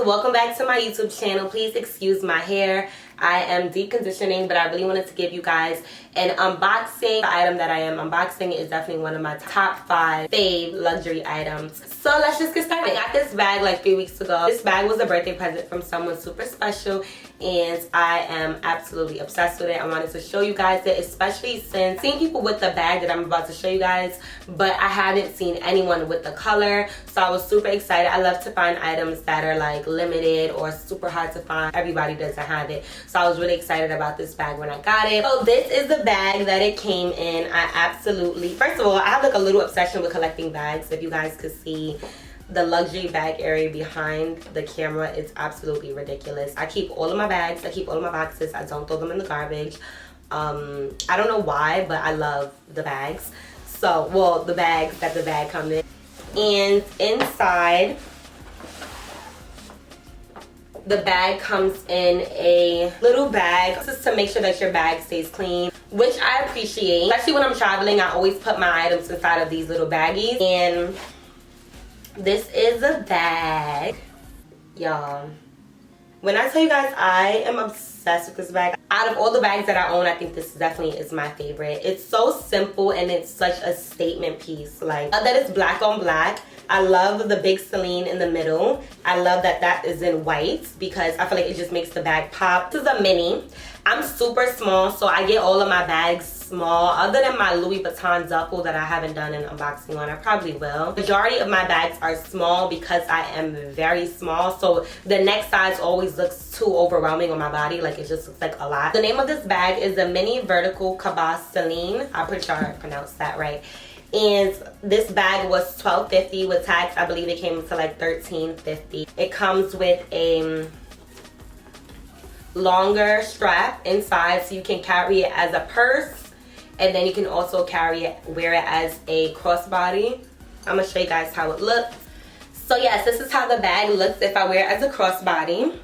Welcome back to my YouTube channel. Please excuse my hair. I am deep conditioning, but I really wanted to give you guys an unboxing. The item that I am unboxing is definitely one of my top 5 fave luxury items. So let's just get started. I got this bag like 3 weeks ago. This bag was a birthday present from someone super special, and I am absolutely obsessed with it. I wanted to show you guys it, especially since seeing people with the bag that I'm about to show you guys, but I haven't seen anyone with the color. So I was super excited. I love to find items that are like limited or super hard to find. Everybody doesn't have it. So I was really excited about this bag when I got it. So this is the bag that it came in. I absolutely, first of all, I have like a little obsession with collecting bags. If you guys could see the luxury bag area behind the camera, it's absolutely ridiculous. I keep all of my bags, I keep all of my boxes, I don't throw them in the garbage. I don't know why, but I love the bags. So, well, the bags that the bag comes in. And inside, the bag comes in a little bag. This is to make sure that your bag stays clean, which I appreciate. Especially when I'm traveling, I always put my items inside of these little baggies. And this is a bag, y'all. When I tell you guys I am obsessed with this bag, out of all the bags that I own, I think this definitely is my favorite. It's so simple and it's such a statement piece. Like, that it's black on black. I love the big Celine in the middle. I love that that is in white because I feel like it just makes the bag pop. This is a mini. I'm super small, so I get all of my bags small. Other than my Louis Vuitton duffel that I haven't done an unboxing on, I probably will. Majority of my bags are small because I am very small, so the next size always looks too overwhelming on my body. Like, it just looks like a lot. The name of this bag is the Mini Vertical Cabas Celine. I'm pretty sure I pronounced that right. And this bag was $12.50 with tax. I believe it came to like $13.50. It comes with a longer strap inside, so you can carry it as a purse, and then you can also wear it as a crossbody. I'm gonna show you guys how it looks. So yes, this is how the bag looks if I wear it as a crossbody.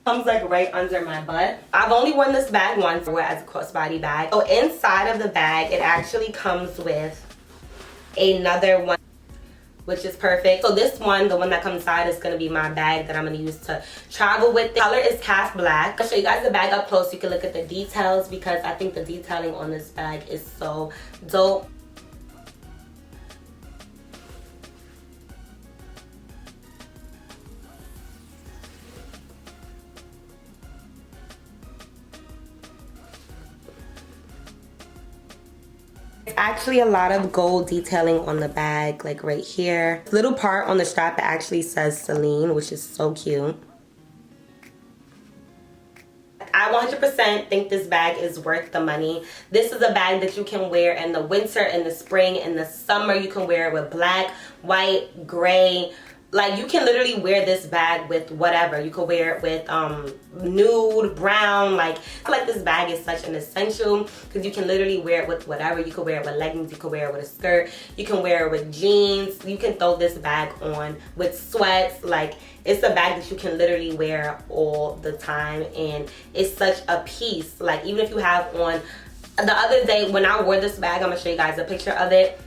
Comes like right under my butt. I've only worn this bag once, wear it as a crossbody bag. So inside of the bag, it actually comes with another one, which is perfect. So this one, the one that comes inside, is gonna be my bag that I'm gonna use to travel with. The color is calf black. I'll show you guys the bag up close so you can look at the details, because I think the detailing on this bag is so dope. Actually a lot of gold detailing on the bag, like right here. Little part on the strap that actually says Celine, which is so cute. I 100% think this bag is worth the money. This is a bag that you can wear in the winter, in the spring, in the summer. You can wear it with black, white, gray. Like, you can literally wear this bag with whatever. You could wear it with nude, brown. Like, I feel like this bag is such an essential because you can literally wear it with whatever. You could wear it with leggings. You could wear it with a skirt. You can wear it with jeans. You can throw this bag on with sweats. Like, it's a bag that you can literally wear all the time, and it's such a piece. Like, even if you have on, the other day when I wore this bag, I'm gonna show you guys a picture of it.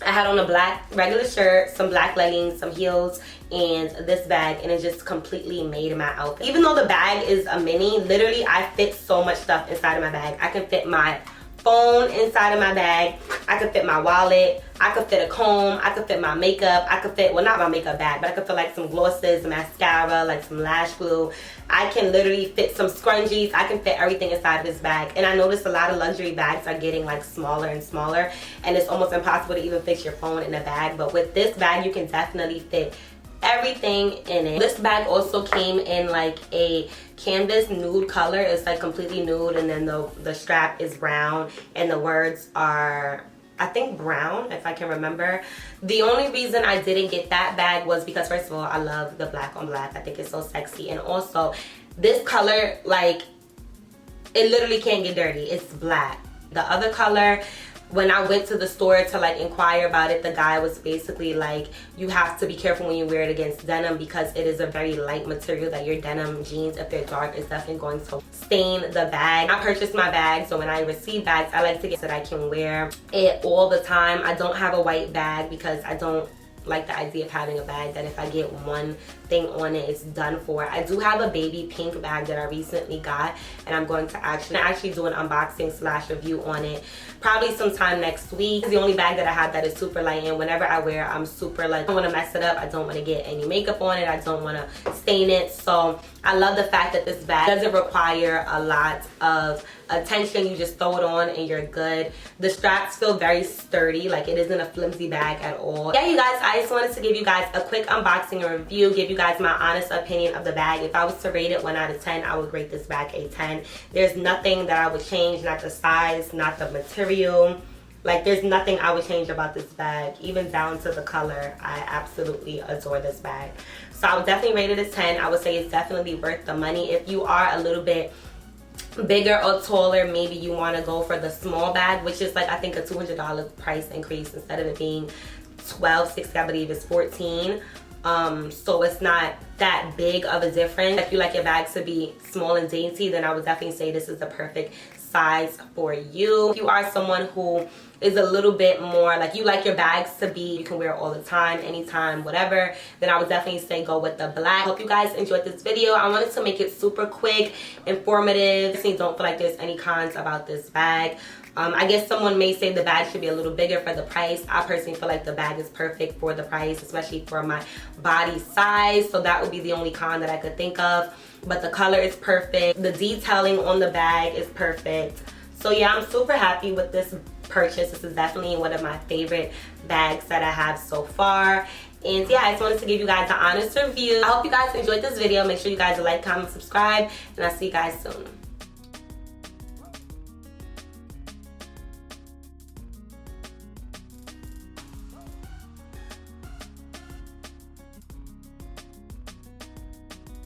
I had on a black regular shirt, some black leggings, some heels, and this bag, and it just completely made my outfit. Even though the bag is a mini, literally I fit so much stuff inside of my bag. I can fit my phone inside of my bag. I could fit my wallet. I could fit a comb. I could fit my makeup. I could fit, well, not my makeup bag, but I could fit like some glosses, mascara, like some lash glue. I can literally fit some scrunchies. I can fit everything inside of this bag. And I noticed a lot of luxury bags are getting like smaller and smaller, and it's almost impossible to even fit your phone in a bag. But with this bag, you can definitely fit everything in it. This bag also came in like a canvas nude color. It's like completely nude, and then the strap is brown, and the words are, I think, brown, if I can remember. The only reason I didn't get that bag was because, first of all, I love the black on black. I think it's so sexy, and also this color, like, it literally can't get dirty. It's black. The other color, when I went to the store to like inquire about it, the guy was basically like, you have to be careful when you wear it against denim because it is a very light material that your denim jeans, if they're dark, is definitely going to stain the bag. I purchased my bag, so when I receive bags, I like to get that I can wear it all the time. I don't have a white bag because I don't like the idea of having a bag that if I get one thing on it, it's done for. I do have a baby pink bag that I recently got, and I'm going to actually do an unboxing / review on it probably sometime next week. It's the only bag that I have that is super light, and whenever I wear it, I'm super like, I don't want to mess it up. I don't want to get any makeup on it. I don't want to stain it. So I love the fact that this bag doesn't require a lot of attention. You just throw it on and you're good. The straps feel very sturdy, like it isn't a flimsy bag at all. Yeah, you guys, I just wanted to give you guys a quick unboxing and review, give you guys my honest opinion of the bag. If I was to rate it 1 out of 10, I would rate this bag a 10. There's nothing that I would change, not the size, not the material. Like, there's nothing I would change about this bag, even down to the color. I absolutely adore this bag. So I would definitely rate it a 10. I would say it's definitely worth the money. If you are a little bit bigger or taller, maybe you want to go for the small bag, which is like, I think, a $200 price increase. Instead of it being $12.60, I believe it's $14. So it's not that big of a difference. If you like your bags to be small and dainty, then I would definitely say this is the perfect size for you. If you are someone who is a little bit more like, you like your bags to be, you can wear it all the time, anytime, whatever, then I would definitely say go with the black. Hope you guys enjoyed this video. I wanted to make it super quick, informative. I don't feel like there's any cons about this bag. I guess someone may say the bag should be a little bigger for the price. I personally feel like the bag is perfect for the price, especially for my body size. So that would be the only con that I could think of. But the color is perfect. The detailing on the bag is perfect. So yeah, I'm super happy with this purchase. This is definitely one of my favorite bags that I have so far. And yeah, I just wanted to give you guys an honest review. I hope you guys enjoyed this video. Make sure you guys like, comment, subscribe, and I'll see you guys soon.